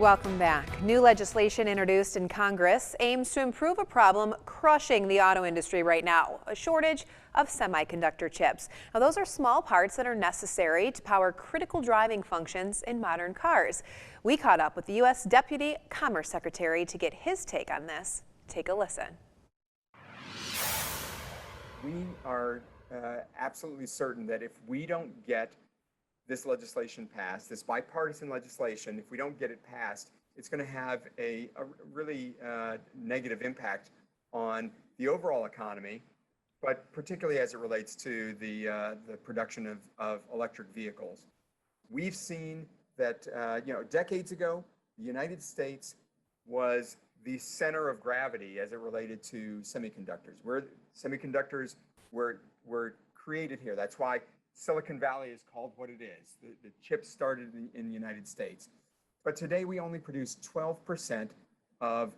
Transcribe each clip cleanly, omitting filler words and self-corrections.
Welcome back. New legislation introduced in Congress aims to improve a problem crushing the auto industry right now, a shortage of semiconductor chips. Now, those are small parts that are necessary to power critical driving functions in modern cars. We caught up with the U.S. Deputy Commerce Secretary to get his take on this. Take a listen. We are absolutely certain that if we don't get this legislation passed, this bipartisan legislation, if we don't get it passed, it's going to have a really negative impact on the overall economy, but particularly as it relates to the production of electric vehicles. We've seen that decades ago, the United States was the center of gravity as it related to semiconductors. Semiconductors were created here. That's why Silicon Valley is called what it is. The chips started in the United States. But today we only produce 12% of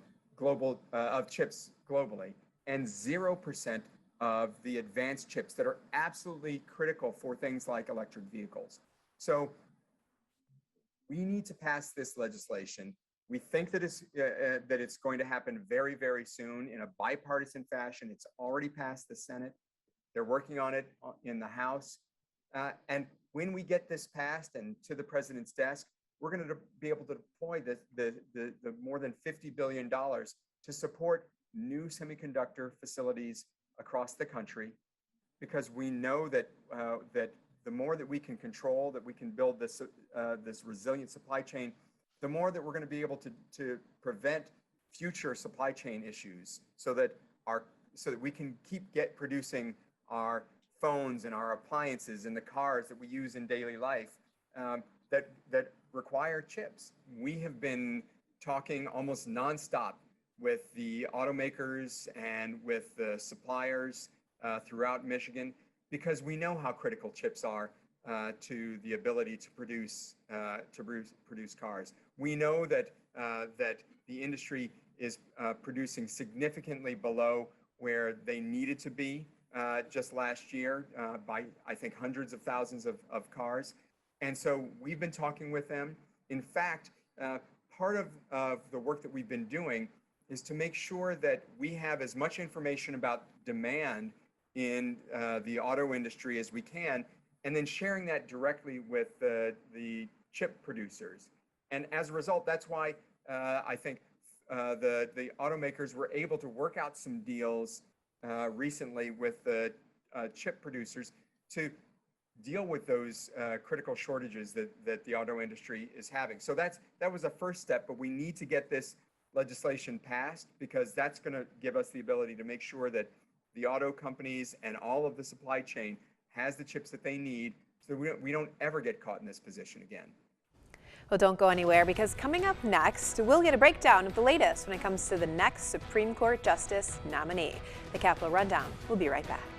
chips globally and 0% of the advanced chips that are absolutely critical for things like electric vehicles. So we need to pass this legislation. We think that it's going to happen very, very soon in a bipartisan fashion. It's already passed the Senate. They're working on it in the House. And when we get this passed and to the president's desk, we're going to be able to deploy the more than $50 billion to support new semiconductor facilities across the country, because we know that the more that we can control, that we can build this resilient supply chain, the more that we're going to be able to prevent future supply chain issues, so that we can keep producing our phones and our appliances and the cars that we use in daily life that require chips. We have been talking almost nonstop with the automakers and with the suppliers throughout Michigan, because we know how critical chips are to the ability to produce cars. We know that the industry is producing significantly below where they needed to be just last year by, I think, hundreds of thousands of cars. And so we've been talking with them. In fact, part of the work that we've been doing is to make sure that we have as much information about demand in the auto industry as we can, and then sharing that directly with the chip producers. And as a result, that's why I think the automakers were able to work out some deals recently with the chip producers to deal with those critical shortages that the auto industry is having. So that was a first step, but we need to get this legislation passed, because that's going to give us the ability to make sure that the auto companies and all of the supply chain has the chips that they need, so we don't ever get caught in this position again. Well, don't go anywhere, because coming up next, we'll get a breakdown of the latest when it comes to the next Supreme Court Justice nominee. The Capitol Rundown. We'll be right back.